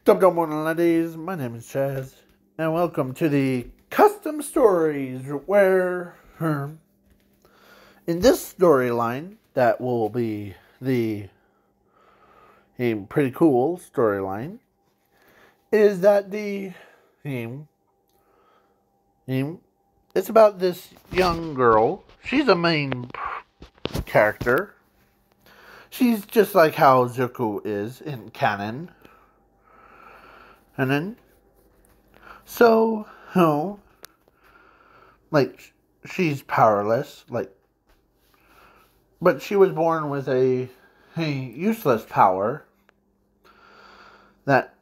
Dum Morning Ladies, my name is Chaz, and welcome to the Custom Stories, where in this storyline, that will be a pretty cool storyline, is that it's about this young girl. She's a main character. She's just like how Zuko is in canon. And then, she's powerless, but she was born with a useless power that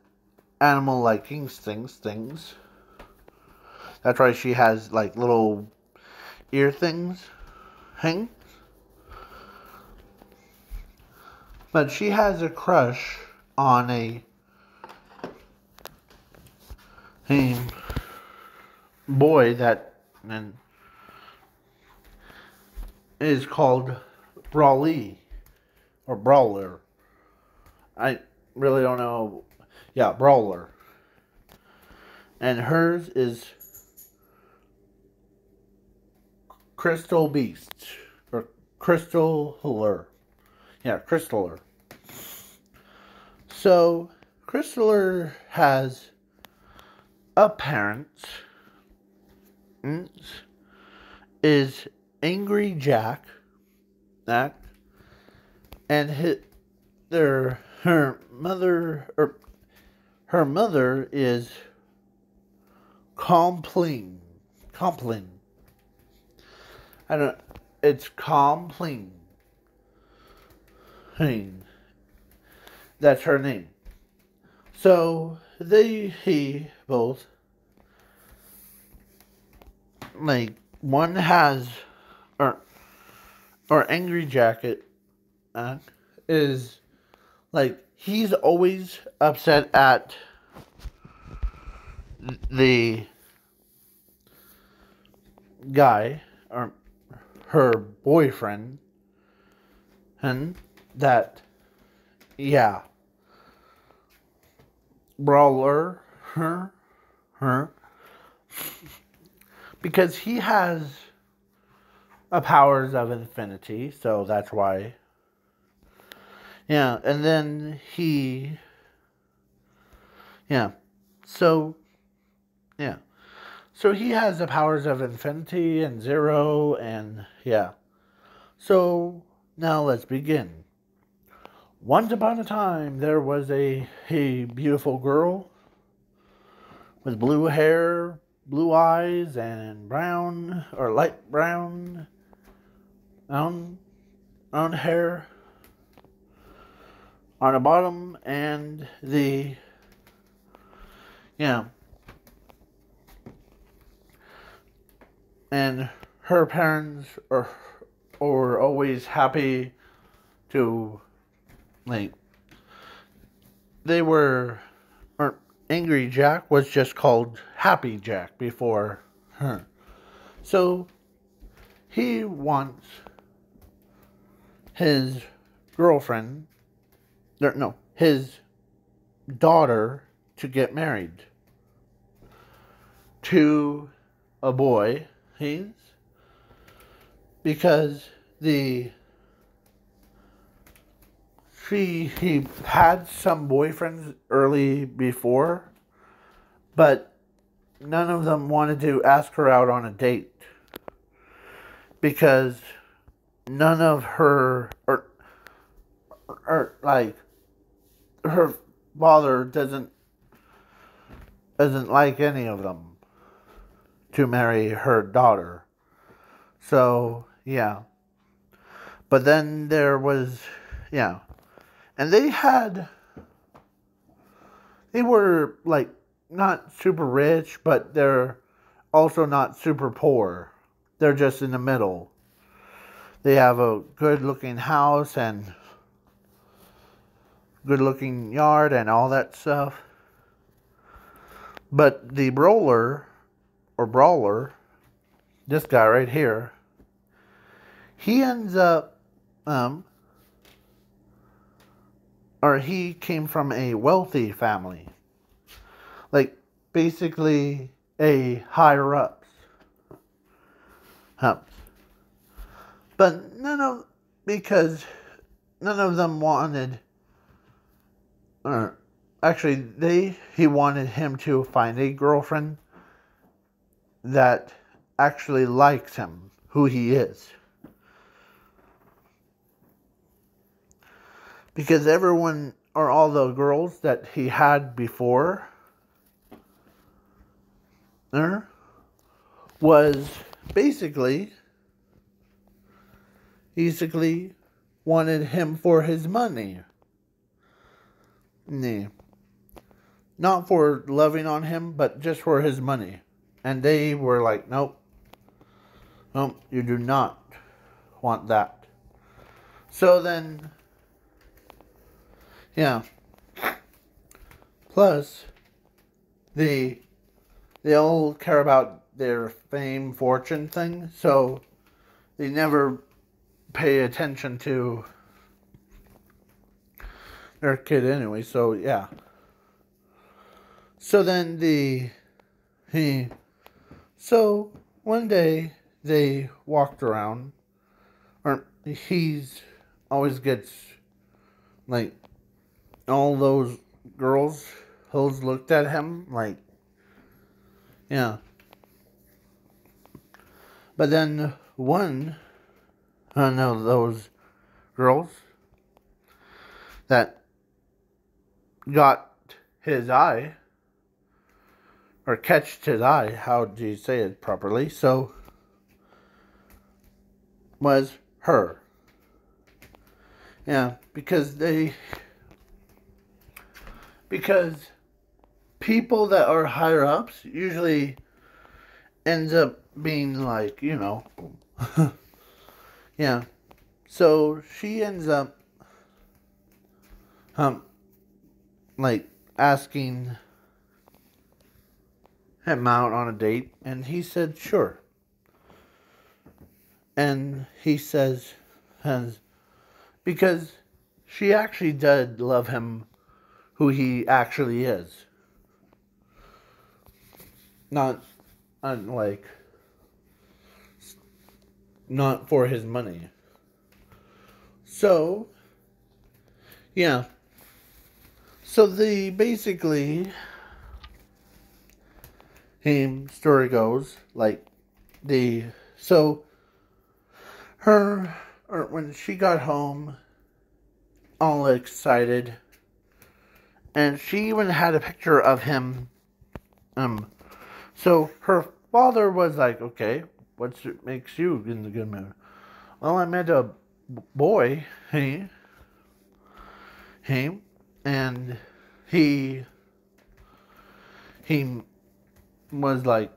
animal-like instincts, things. That's why she has, little ear things, But she has a crush on a boy that is called Brawly or Brawler. I really don't know. Yeah, Brawler. And hers is Crystal Beast or Crystaller. Yeah, Crystaller. So Crystaller has a parent is Angry Jack, and her mother is Compline. It's Compline. That's her name. So he both, one has, or Angry Jacket, is, he's always upset at the guy, or her boyfriend, and that, Brawler, because he has a powers of infinity, so that's why. Yeah, and then so he has the powers of infinity and zero, and so now let's begin. Once upon a time, there was a beautiful girl with blue hair, blue eyes, and brown or light brown on hair on the bottom, and and her parents are always happy to, they were, or Angry Jack was just called Happy Jack before her. So he wants his girlfriend, his daughter, to get married to a boy, because he had some boyfriends early before, but none of them wanted to ask her out on a date because none of her her father doesn't like any of them to marry her daughter. So but then there was and they were not super rich, but they're also not super poor. They're just in the middle. They have a good looking house and good looking yard and all that stuff. But the Brawler, this guy right here, he ends up or he came from a wealthy family. like basically a higher ups. But because none of them wanted, or actually he wanted him to find a girlfriend that actually likes him, who he is. Because everyone, or all the girls that he had before, was basically wanted him for his money. Not for loving on him, but just for his money. And they were like, nope, you do not want that. So then, yeah. Plus, they all care about their fame, fortune thing, so they never pay attention to their kid anyway, so yeah. So then so one day they walked around, or he's always gets, like, all those girls who's looked at him, like, yeah. But then those girls that got his eye, or catched his eye, how do you say it properly, so, was her. Yeah, because people that are higher ups usually ends up being like, yeah. So she ends up like asking him out on a date, and he said sure. And he says, because she actually did love him, who he actually is. Not for his money. So, yeah. So basically, story goes, when she got home, all excited, and she even had a picture of him, so her father was like, okay, what makes you in the good mood? Well, I met a boy, and he was like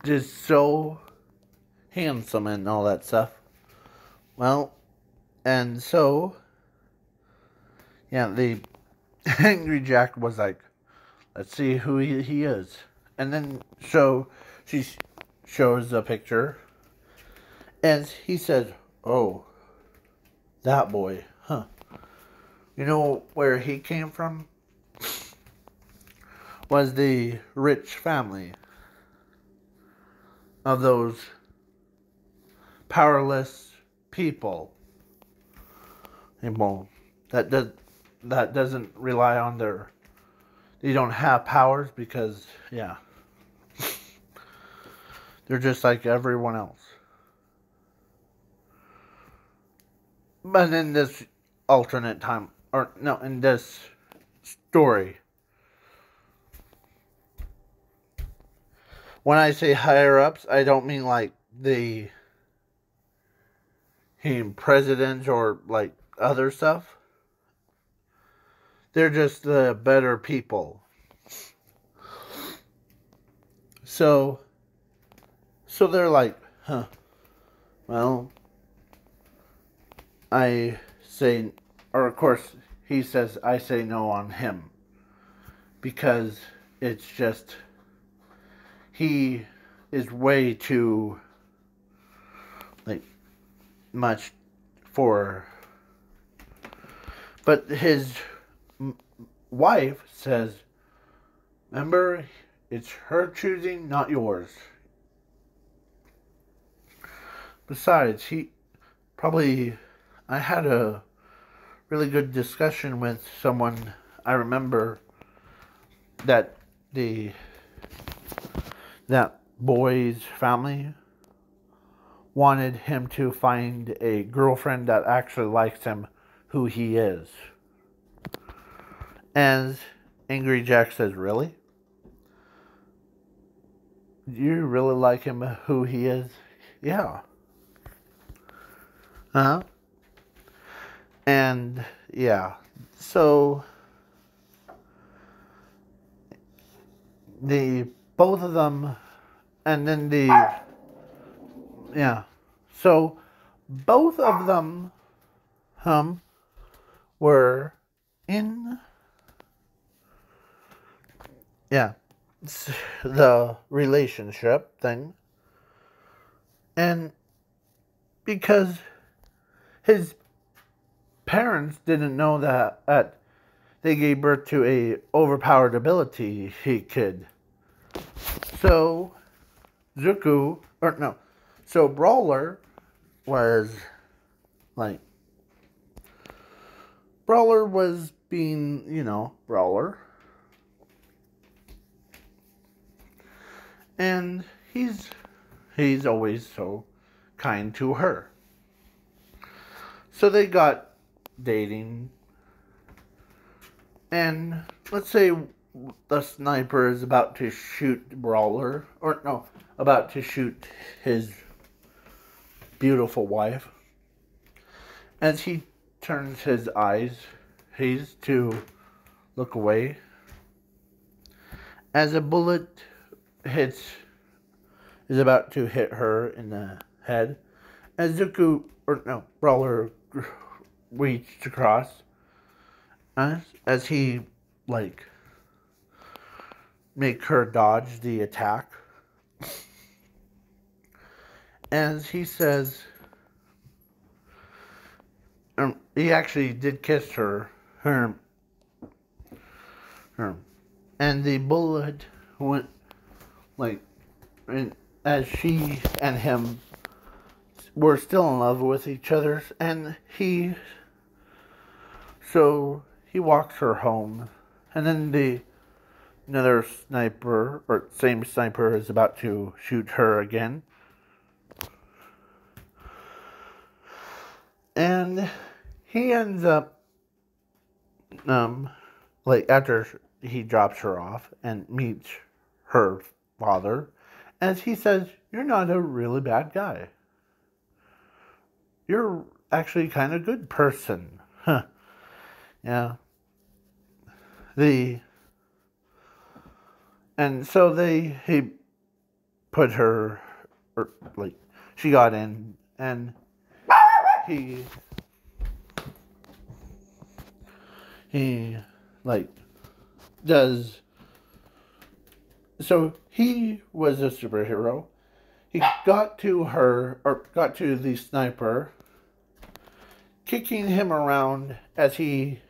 just so handsome and all that stuff. Well, and so, yeah, the Angry Jack was like, let's see who he is. And then she shows a picture, and he says, oh, that boy, huh? You know where he came from? Was the rich family of those powerless people that doesn't rely on they don't have powers, because, yeah, they're just like everyone else. But in this alternate time, in this story, when I say higher ups, I don't mean like the presidents or like other stuff. They're just the better people. So they're like, huh, well, I say, or of course, he says, I say no on him. Because it's just, he is way too, like, much for, but his wife says, Remember, it's her choosing, not yours. Besides, I had a really good discussion with someone. I remember that that boy's family wanted him to find a girlfriend that actually likes him who he is. And Angry Jack says, really? Do you really like him who he is? Yeah. Huh? And yeah. So the both of them, and then yeah. So both of them were in the relationship thing. And because his parents didn't know that they gave birth to a overpowered ability he could. So so Brawler was like, Brawler was being, Brawler. And he's always so kind to her. So they got dating. And let's say the sniper is about to shoot Brawler, about to shoot his beautiful wife. As he turns his eyes, he's to look away. As a bullet is about to hit her in the head, as Brawler reached across, as he make her dodge the attack, as he says, he actually did kiss her, and the bullet went as she and him were still in love with each other, and he walks her home, and then another sniper, or same sniper, is about to shoot her again. And he ends up, after he drops her off and meets her father, as he says, "You're not a really bad guy. You're actually kind of good person." Huh. Yeah. And so he put her, she got in, and he does. So he was a superhero. He got to the sniper, kicking him around as he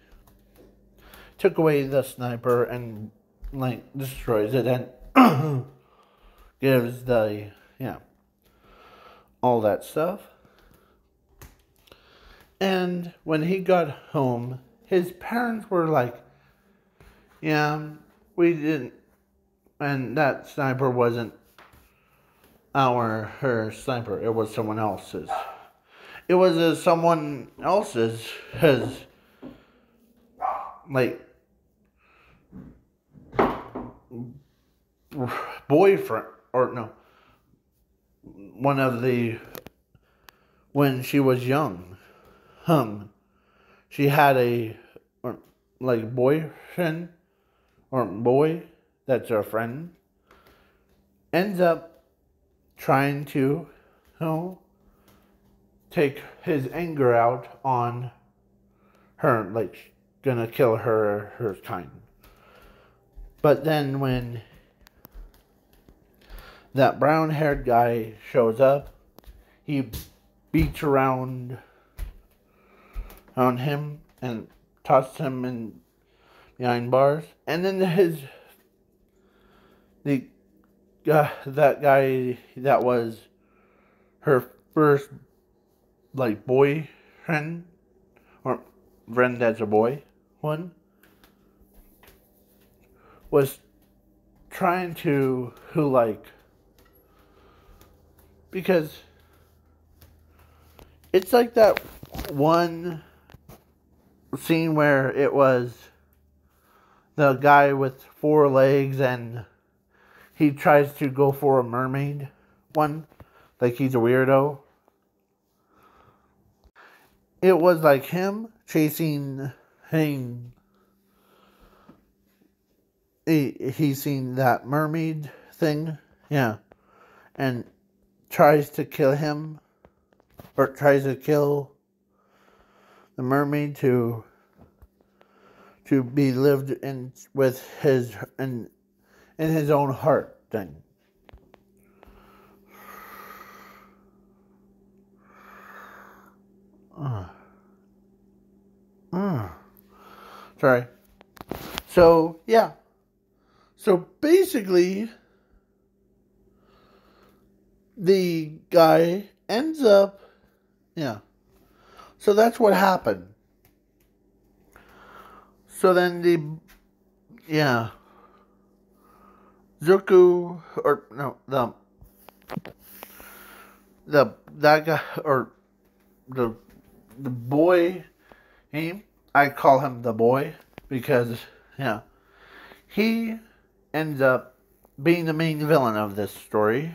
took away the sniper and destroys it, and gives all that stuff. And when he got home, his parents were like, "Yeah, we didn't," and that sniper wasn't her sniper. It was someone else's. It was someone else's, his boyfriend, or no, one of when she was young, she had a boyfriend or boy that's her friend, ends up trying to take his anger out on her, gonna kill her kind. But then when that brown-haired guy shows up, he beats around on him and tosses him behind bars. And then the that guy that was her first like boyfriend or friend that's a boy one was trying to who like because it's like that one scene where it was the guy with four legs and he tries to go for a mermaid one, like he's a weirdo. It was like him chasing him. He's seen that mermaid thing, yeah, and tries to kill him, or tries to kill the mermaid to be lived in with his in his own heart thing. Sorry. So yeah. So basically, the guy ends up, yeah. So that's what happened. So then yeah, Zuko, or no, that guy, or the boy, I call him the boy because, yeah, he ends up being the main villain of this story.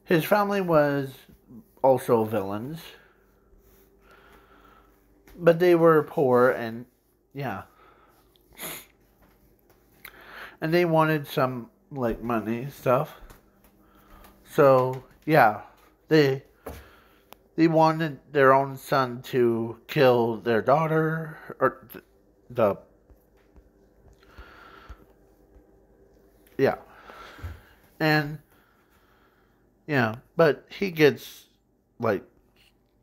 His family was also villains, but they were poor and, yeah. And they wanted some, like, money stuff. So, yeah, they wanted their own son to kill their daughter, or yeah. And, yeah, but he gets, like,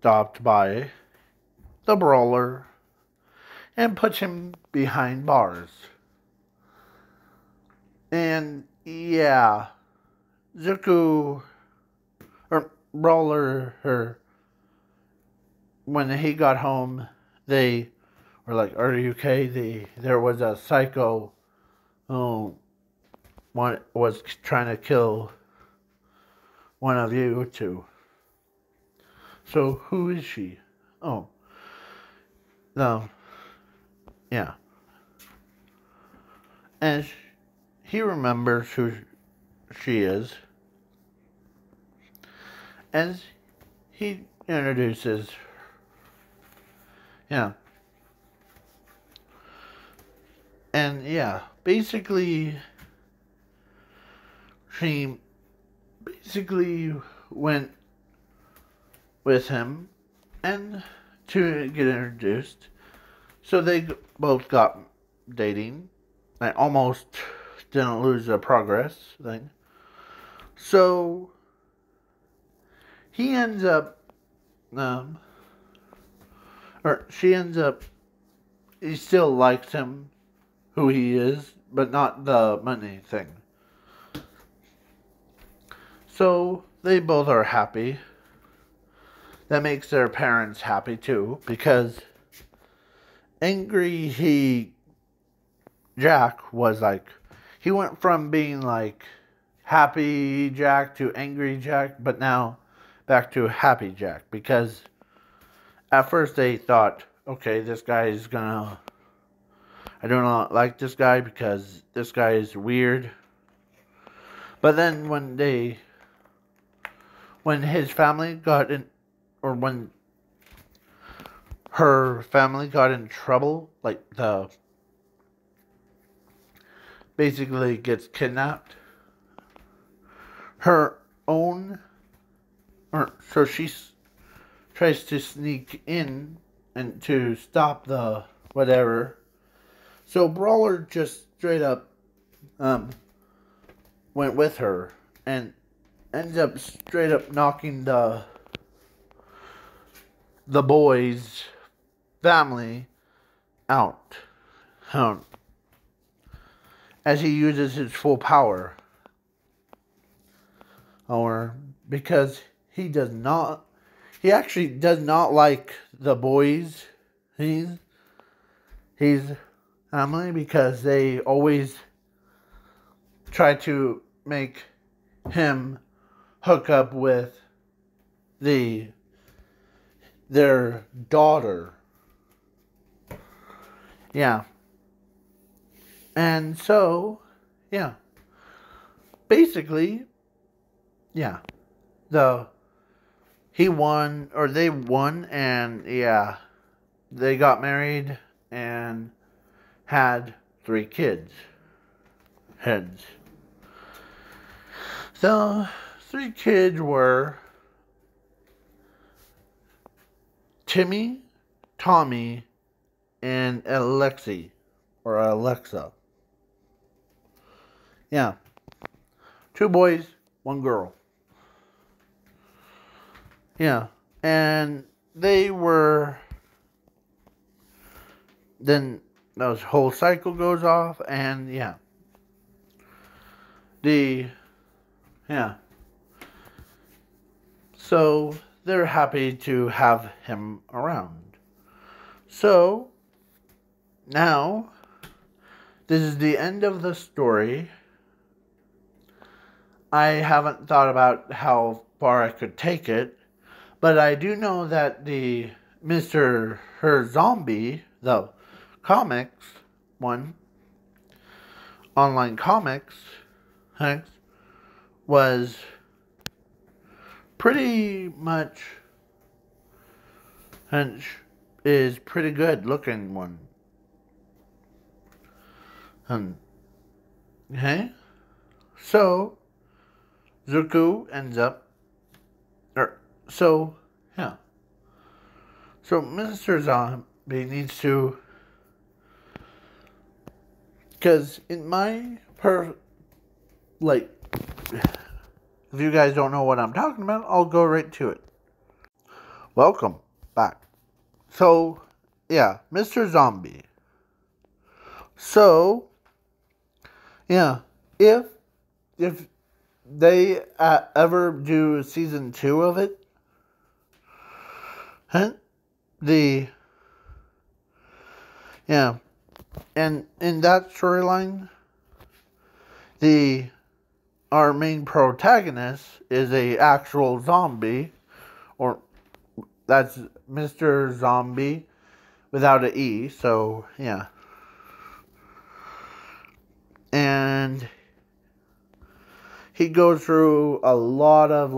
stopped by the brawler and puts him behind bars. And, yeah, Zuko, or brawler, when he got home, they were like, "Are you okay?" There was a psycho who was trying to kill one of you too. So who is she? Oh, no, yeah. And he remembers who she is, and he introduces, yeah. And yeah, basically, she basically went with him and to get introduced. So they both got dating. I almost didn't lose the progress thing. So he ends up, or she ends up, he still likes him, who he is, but not the money thing. So they both are happy. That makes their parents happy too, because Angry Jack was like, he went from being like Happy Jack to Angry Jack, but now back to Happy Jack, because at first they thought, okay, this guy is gonna, I do not like this guy because this guy is weird. But then when his family got in, or when her family got in trouble, like basically gets kidnapped, her own, or so she tries to sneak in and to stop the whatever. So Brawler just straight up went with her and ends up straight up knocking the boy's family out. as he uses his full power. Or because he actually does not like the boys he's family, because they always try to make him hook up with their daughter. Yeah. And so, yeah. Basically, yeah. They won, and yeah, they got married and had 3 kids. Heads. The 3 kids were Timmy, Tommy, and Alexa. Yeah. 2 boys, 1 girl. Yeah. And they were... Then the whole cycle goes off, and yeah. Yeah. So they're happy to have him around. So now, this is the end of the story. I haven't thought about how far I could take it, but I do know that the Mr. Her Zombie, the comics one, online comics, was pretty much, is pretty good looking one. Okay? So, Zuko ends up, so Mr. Zombie needs to, because in my if you guys don't know what I'm talking about, I'll go right to it. Welcome back. So, yeah, Mr. Zombie. So, yeah, if they ever do season 2 of it, and in that storyline, our main protagonist is a actual zombie, or that's Mr. Zombie without an E, so yeah. And he goes through a lot of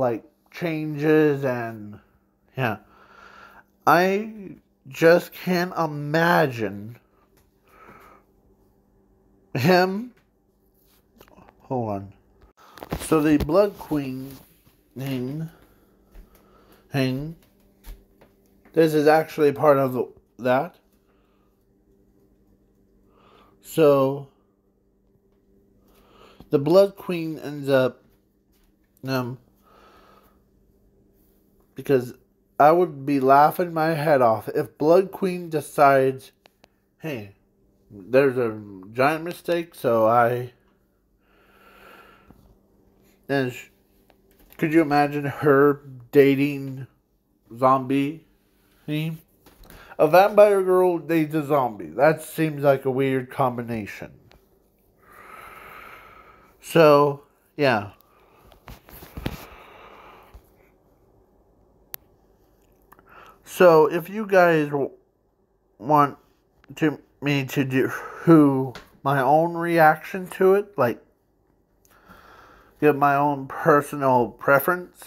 changes, and yeah. I just can't imagine him. Hold on. So the Blood Queen thing, this is actually part of that. So the Blood Queen ends up, because I would be laughing my head off if Blood Queen decides, hey, there's a giant mistake, so could you imagine her dating zombie? A vampire girl dates a zombie. That seems like a weird combination. So, yeah. So, if you guys want me to do my own reaction to it, give my own personal preference,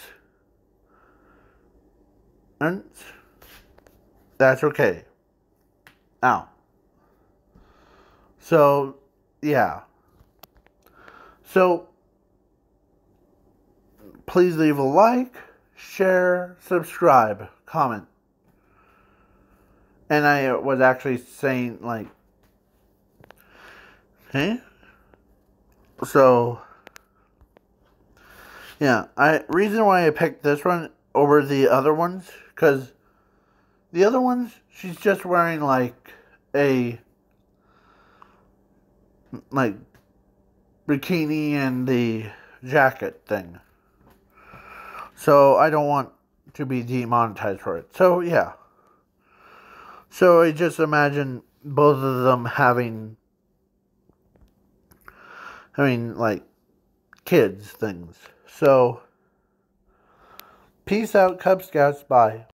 and that's okay. Now, so, yeah. So, please leave a like, share, subscribe, comment. And I was actually saying, okay? So, yeah. Reason why I picked this one over the other ones, because the other ones, she's just wearing, bikini and the jacket thing. So I don't want to be demonetized for it. So yeah. So I just imagine both of them having like kids things. So peace out, Cub Scouts. Bye.